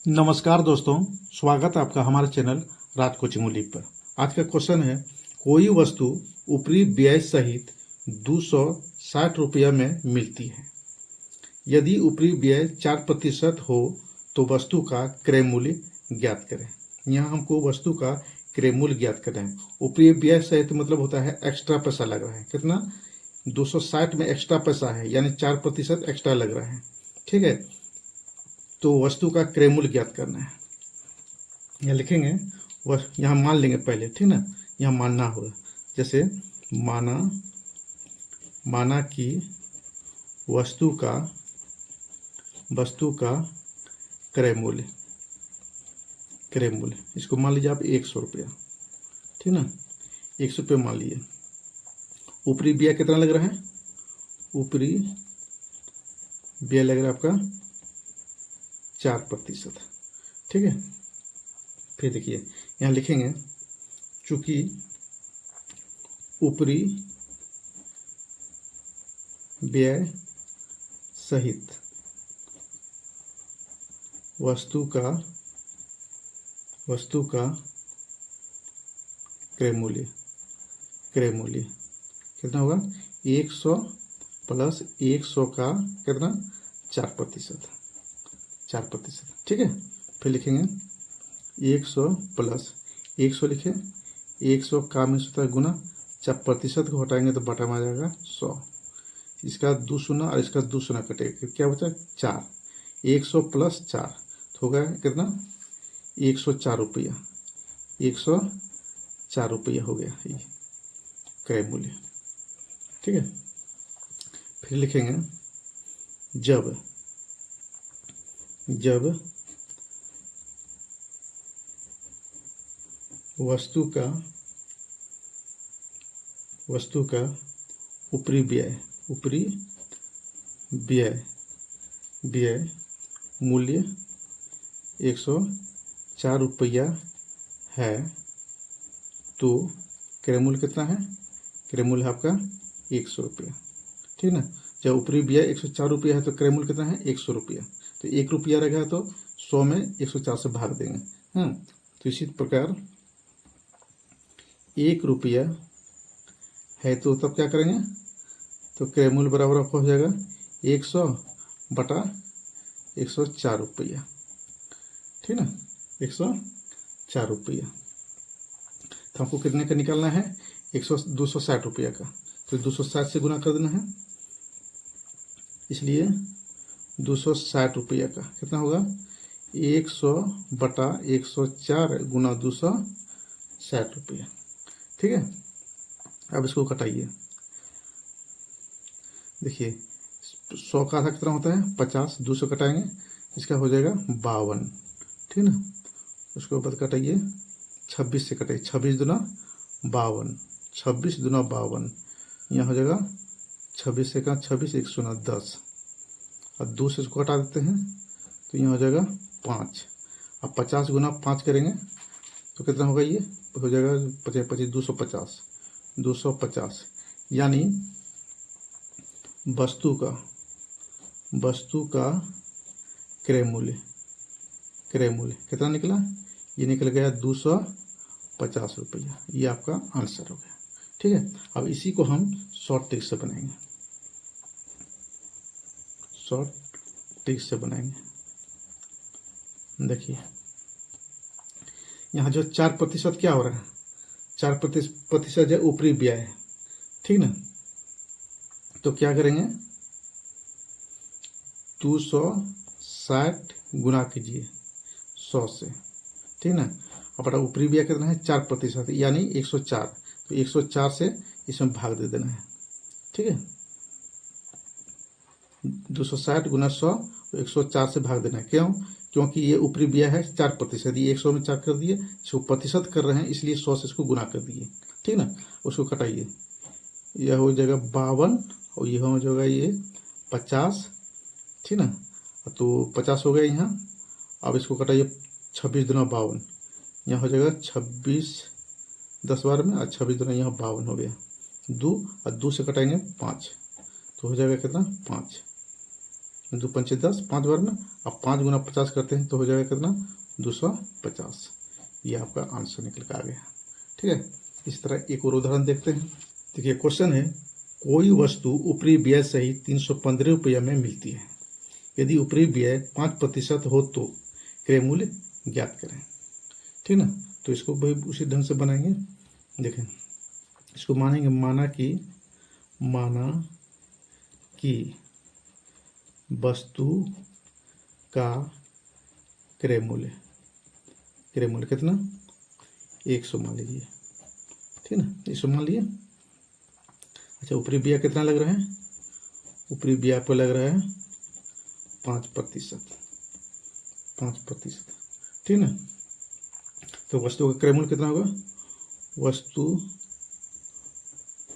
नमस्कार दोस्तों, स्वागत है आपका हमारे चैनल राज कोचिंग मूली पर। आज का क्वेश्चन है, कोई वस्तु ऊपरी व्यय सहित 260 रुपया में मिलती है। यदि ऊपरी व्यय 4% हो तो वस्तु का क्रय मूल्य ज्ञात करें। यहाँ हमको वस्तु का क्रय मूल्य ज्ञात करें। ऊपरी व्यय सहित मतलब होता है एक्स्ट्रा पैसा लग रहा है। कितना? 260 में एक्स्ट्रा पैसा है, यानी 4% एक्स्ट्रा लग रहा है। ठीक है, तो वस्तु का क्रय मूल्य ज्ञात करना है। यहाँ लिखेंगे, वह यहाँ मान लेंगे पहले, ठीक ना। यहाँ मानना होगा, जैसे माना कि वस्तु का क्रय मूल्य इसको मान लीजिए आप 100 रुपया, ठीक ना। 100 रुपये मान लीजिए। ऊपरी व्यय कितना लग रहा है? ऊपरी व्यय लग रहा है आपका 4%। ठीक है, फिर देखिए यहाँ लिखेंगे, चूंकि ऊपरी व्यय सहित वस्तु का क्रय मूल्य कितना होगा? 100 प्लस 100 का कितना? 4%। ठीक है, फिर लिखेंगे 100 प्लस 100 लिखे, 100 का में होता है गुना, 4% को हटाएंगे तो बटा में आ जाएगा 100। इसका 2 शून्य और इसका 2 शून्य कटेगा, क्या बचा? 4। 100 प्लस 4 तो होगा कितना? 104 रुपया। 104 रुपया हो गया ये क्रय मूल्य। ठीक है, फिर लिखेंगे जब वस्तु का ऊपरी व्यय मूल्य 104 रुपया है तो क्रय मूल्य कितना है? क्रय मूल्य है आपका 100 रुपया। ठीक ना। जब ऊपरी व्यय 104 रुपया है तो क्रय मूल्य कितना है? 100 रुपया। तो 1 रुपया रहेगा तो 100 में 104 से भाग देंगे। हाँ, तो इसी प्रकार 1 रुपया है तो तब क्या करेंगे? तो क्रय मूल्य बराबर आपका हो जाएगा 100 बटा 104 रुपया। ठीक ना, 104 रुपया। तो हमको कितने का निकालना है? 260 रुपया का। तो 260 से गुना कर देना है, इसलिए 260 रुपया का कितना होगा? 100 बटा 104 गुना 260 रुपया। ठीक है, अब इसको कटाइए। देखिए 100 का आधा कितना होता है? 50। 200 कटाएंगे, इसका हो जाएगा 52। ठीक ना, उसके बाद कटाइए 26 से कटाइए। 26 दूना 52, 26 दूना 52, यहाँ हो जाएगा 26 से का 26, 1 शून्य 10 और 2 से इसको हटा देते हैं तो यहाँ हो जाएगा 5। अब 50 गुना 5 करेंगे तो कितना होगा? ये हो जाएगा 25, 250। यानी वस्तु का क्रय मूल्य कितना निकला? ये निकल गया 250 रुपया। ये आपका आंसर हो गया। ठीक है, अब इसी को हम शॉर्ट ट्रिक से बनाएंगे। देखिए यहाँ जो 4% क्या हो रहा है? 4% जो ऊपरी व्यय है। ठीक ना, तो क्या करेंगे? 260 गुना कीजिए 100 से। ठीक ना, अपना ऊपरी व्यय कितना है? 4%, यानी 104। तो 104 से इसमें भाग दे देना है। ठीक है, 260 गुना 100 तो 104 से भाग देना है। क्यों? क्योंकि ये ऊपरी व्यय है 4%। ये 100 में 4 कर दिए, इसको प्रतिशत कर रहे हैं इसलिए 100 से इसको गुना कर दिए। ठीक ना, उसको कटाइए। यह हो जाएगा 52 और यह हो जाएगा ये 50। ठीक ना, तो 50 हो गया यहाँ। अब इसको कटाइए 26 दूना 52, यहाँ हो जाएगा 26 10 बार में, और 26 दूना यहाँ 52 हो गया। 2 और 2 से कटाएंगे 5 तो हो जाएगा कितना? 5। दो पंचे 10, 5 बार में। अब 5 गुना 50 करते हैं तो हो जाएगा कितना, 250। ये आपका आंसर निकल कर आ गया। ठीक है, इस तरह एक और उदाहरण देखते हैं। देखिए क्वेश्चन है, कोई वस्तु ऊपरी व्यय सहित 315 रुपया में मिलती है। यदि ऊपरी व्यय 5% हो तो क्रय मूल्य ज्ञात करें। ठीक ना, तो इसको भाई उसी ढंग से बनाएंगे। देखें, इसको मानेंगे, माना कि वस्तु का क्रय मूल्य कितना, 100 मान लीजिए। ठीक ना, 100 मान लिए। अच्छा, ऊपरी व्यय कितना लग रहा है, ऊपरी व्यय आपको लग रहा है 5%। ठीक ना, तो वस्तु का क्रय मूल्य कितना होगा, वस्तु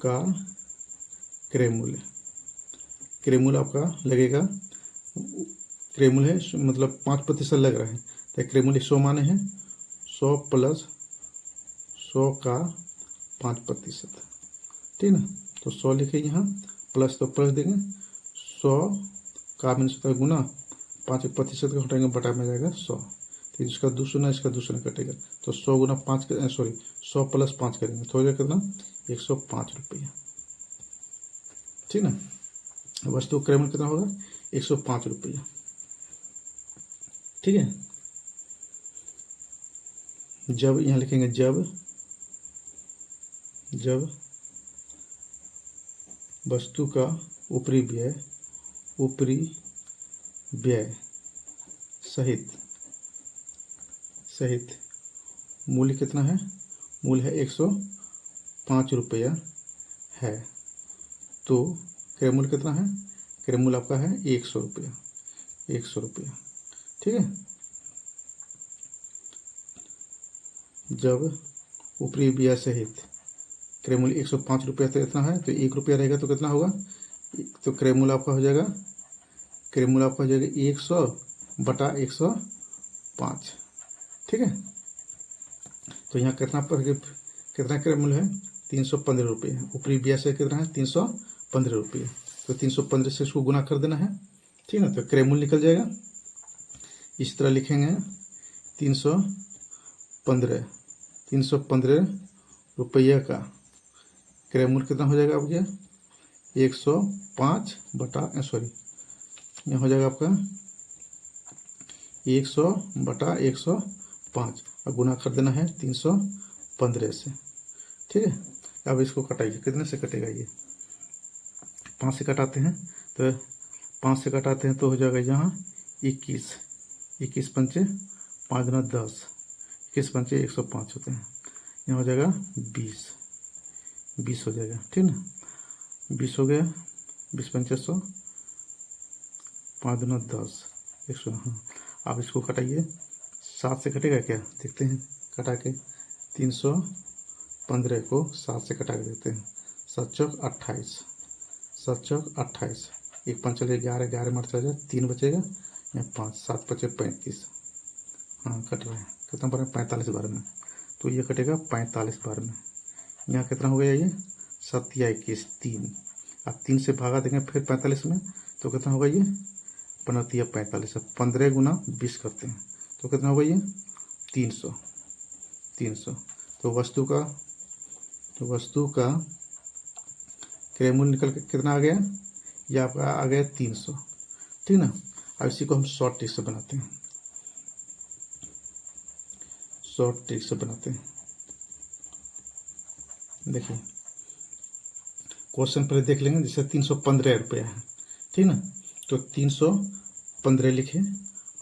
का क्रय मूल्य आपका लगेगा, क्रय मूल्य है मतलब 5% लग रहा है, तो क्रय मूल्य 100 माने हैं, 100 प्लस 100 का 5%। ठीक ना, तो 100 लिखे यहाँ, प्लस तो प्लस देंगे, 100 का मीन्स होता है गुना, 5% का हटाएंगे, बटा में जाएगा 100। तो इसका 2 शून्य, इसका 2 शून्य कटेगा, तो 100 गुना 5 सॉरी 100 प्लस 5 करेंगे तो हो जाएगा कितना, 105 रुपया। ठीक ना, वस्तु क्रय मूल्य कितना होगा, 105 रुपया। ठीक है, जब यहाँ लिखेंगे, जब वस्तु का ऊपरी व्यय सहित मूल्य कितना है, मूल्य है 105 रुपया है, तो क्रय मूल्य कितना है, क्रय मूल्य आपका है 100 रुपया। ठीक है, जब ऊपरी व्यय सहित क्रय मूल्य 105 रुपया तो इतना है, तो 1 रुपया रहेगा तो कितना होगा, तो क्रय मूल्य आपका हो जाएगा 100 बटा 105। ठीक है, तो यहाँ कितना क्रय मूल्य है, 315 रुपये। ऊपरी व्यय से कितना है, 315 रुपये, तो 315 से इसको गुना कर देना है। ठीक है, तो क्रय मूल्य निकल जाएगा। इस तरह लिखेंगे, 315 रुपये का क्रय मूल्य कितना हो जाएगा आपके, 105 बटा सॉरी यहाँ हो जाएगा आपका 100 बटा 105 और गुना कर देना है 315 से। ठीक है, अब इसको कटाइए, कितने से कटेगा, ये 5 से कटाते हैं, तो 5 से कटाते हैं तो हो जाएगा यहाँ 21 पंचे 5 गुना 10, 21 पंचे 105 होते हैं, यहाँ हो जाएगा 20 हो जाएगा। ठीक ना, 20 हो गया, 20 पंचे 100, 5 गुना 10, 100। हाँ, आप इसको कटाइए, 7 से कटेगा क्या, देखते हैं कटा के, 315 को 7 से कटा के देखते हैं, 7 चौक 28, 1 5 चले 11, 11 मार चला जाए 3 बचेगा, यहाँ 5, 7 बचे 35। हाँ, कट रहा है, कितना बार में, 45 बार में, तो ये कटेगा 45 बार में। यहाँ कितना हो गया, ये 7 या 21, 3। अब 3 से भागा देंगे फिर 45 में, तो कितना होगा, ये 15 या 45, 15 गुना 20 करते हैं तो कितना होगा, ये 300। तो वस्तु का क्रय मूल्य निकल के कितना आ गया, ये आपका आ गया 300। ठीक ना, अब इसी को हम शॉर्ट ट्रिक से बनाते हैं, देखिए क्वेश्चन पहले देख लेंगे, जैसे 315 रुपया है। ठीक ना, तो 315 लिखे,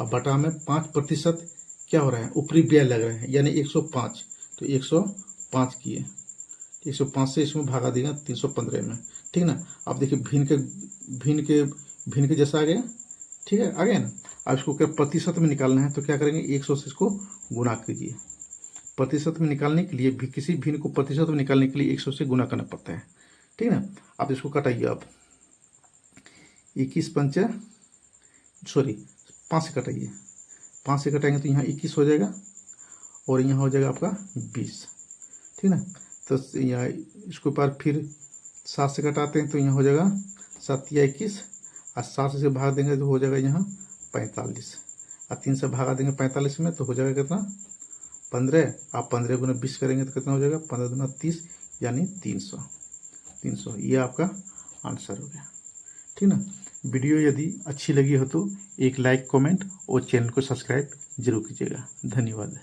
अब बटा में 5% क्या हो रहा है, ऊपरी व्यय लग रहा है, यानी 105, तो 105 किए, 105 से इसमें भागा देगा 315 में। ठीक ना, अब देखिए भिन्न के जैसा आ गया। ठीक है, आ गया ना। अब इसको क्या प्रतिशत में निकालना है, तो क्या करेंगे, 100 से इसको गुना कीजिए। प्रतिशत में निकालने के लिए भी, किसी भिन्न को प्रतिशत में निकालने के लिए 100 से गुना करना पड़ता है। ठीक ना, आप इसको कटाइए, अब 21 पंचे सॉरी 5 से कटाइए, 5 से कटाएंगे तो यहाँ 21 हो जाएगा और यहाँ हो जाएगा आपका 20। ठीक ना, तो यहाँ इसके ऊपर फिर 7 से कटाते हैं तो यहाँ हो जाएगा 7 या 21, और 7 से भाग देंगे तो हो जाएगा यहाँ 45, और 3 से भागा देंगे 45 में तो हो जाएगा कितना 15, आप 15 गुना 20 करेंगे तो कितना हो जाएगा 15 गुना 30 यानी 300। ये आपका आंसर हो गया। ठीक ना। वीडियो यदि अच्छी लगी हो तो एक लाइक, कमेंट और चैनल को सब्सक्राइब जरूर कीजिएगा। धन्यवाद।